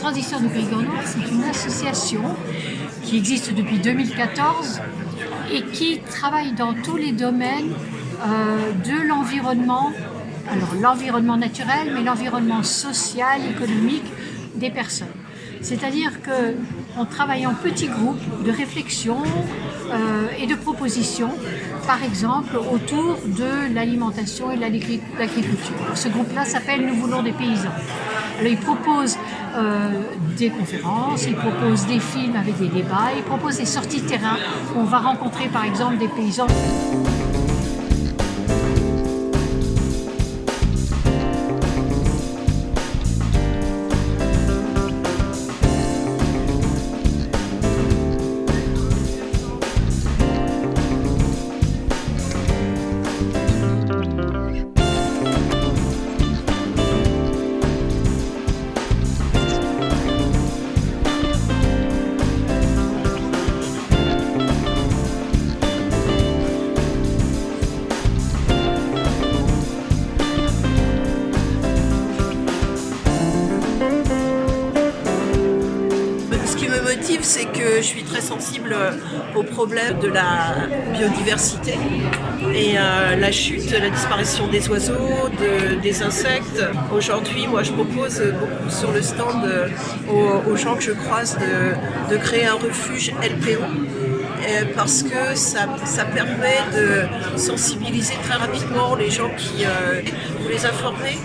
Transition du Périgord Nord, c'est une association qui existe depuis 2014 et qui travaille dans tous les domaines de l'environnement, alors l'environnement naturel, mais l'environnement social, économique des personnes. C'est-à-dire qu'on travaille en petits groupes de réflexion et de propositions, par exemple autour de l'alimentation et de l'agriculture. Ce groupe-là s'appelle Nous voulons des paysans. Alors, il propose des conférences, il propose des films avec des débats, il propose des sorties de terrain où on va rencontrer par exemple des paysans. C'est que je suis très sensible au problème de la biodiversité et la chute, la disparition des oiseaux, des insectes. Aujourd'hui, moi, je propose beaucoup sur le stand aux gens que je croise de créer un refuge LPO. Parce que ça permet de sensibiliser très rapidement les gens pour les informer.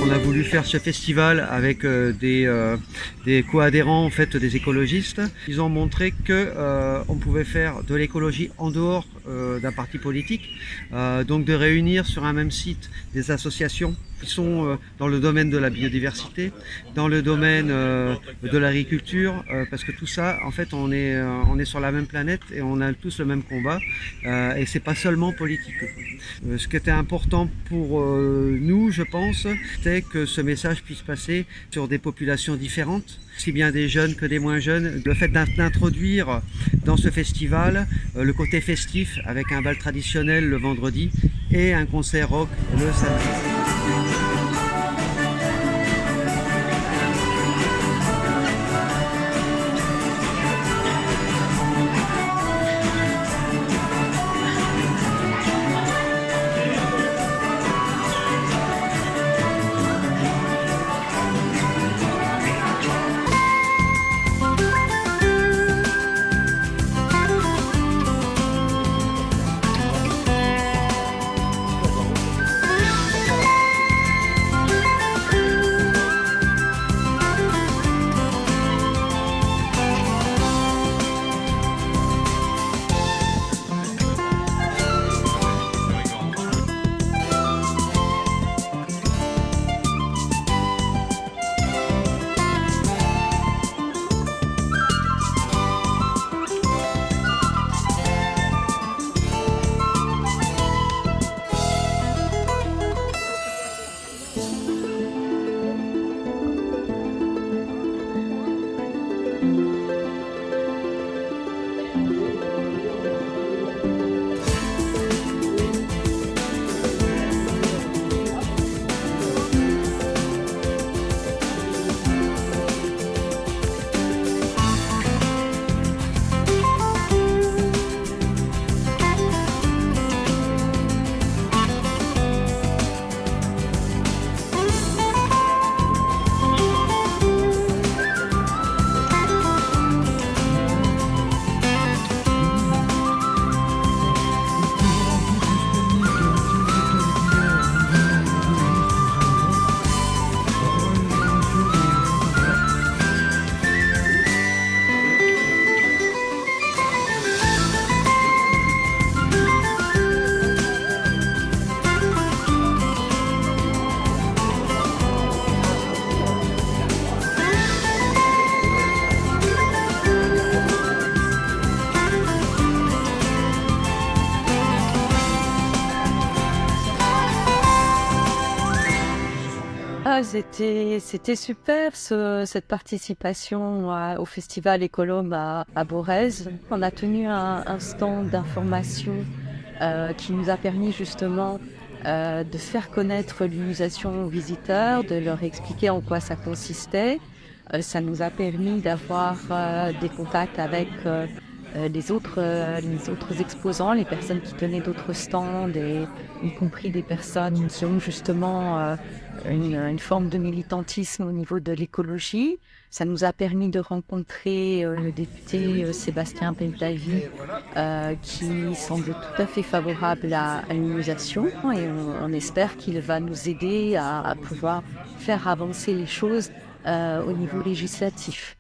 On a voulu faire ce festival avec des co-adhérents, en fait, des écologistes. Ils ont montré que on pouvait faire de l'écologie en dehors d'un parti politique, donc de réunir sur un même site des associations qui sont dans le domaine de la biodiversité, dans le domaine de l'agriculture, parce que tout ça, en fait, on est sur la même planète et on a tous le même combat, et c'est pas seulement politique. Ce qui était important pour nous, je pense, c'était que ce message puisse passer sur des populations différentes, aussi bien des jeunes que des moins jeunes. Le fait d'introduire dans ce festival le côté festif avec un bal traditionnel le vendredi et un concert rock le samedi. c'était super cette participation au festival Écolome à Borez. On a tenu un stand d'information qui nous a permis justement de faire connaître l'immunisation aux visiteurs, de leur expliquer en quoi ça consistait. Ça nous a permis d'avoir des contacts avec les autres exposants, les personnes qui tenaient d'autres stands, y compris des personnes qui ont justement une forme de militantisme au niveau de l'écologie. Ça nous a permis de rencontrer le député Sébastien Peldavi qui semble tout à fait favorable à l'immunisation, et on espère qu'il va nous aider à pouvoir faire avancer les choses au niveau législatif.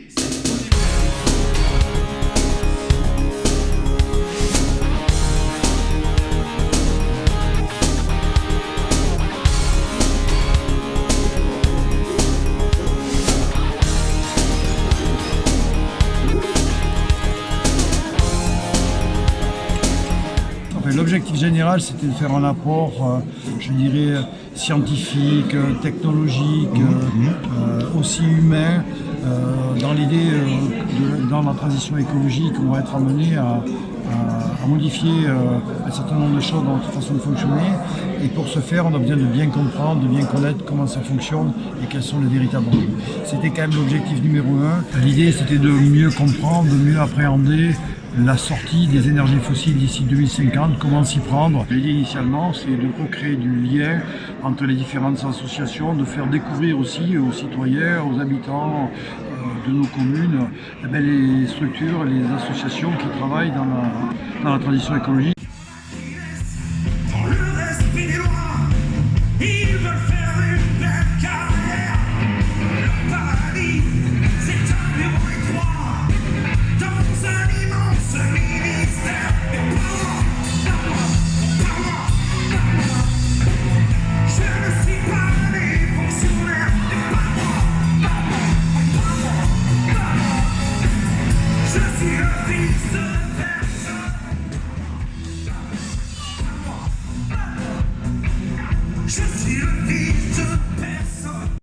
L'objectif général, c'était de faire un apport, je dirais, scientifique, technologique, aussi humain, dans l'idée, dans la transition écologique, on va être amené à modifier un certain nombre de choses dans notre façon de fonctionner. Et pour ce faire, on a besoin de bien comprendre, de bien connaître comment ça fonctionne et quels sont les véritables enjeux. C'était quand même l'objectif numéro 1. L'idée, c'était de mieux comprendre, de mieux appréhender la sortie des énergies fossiles d'ici 2050, comment s'y prendre. L'idée initialement, c'est de recréer du lien entre les différentes associations, de faire découvrir aussi aux citoyens, aux habitants de nos communes, les structures, les associations qui travaillent dans la transition écologique.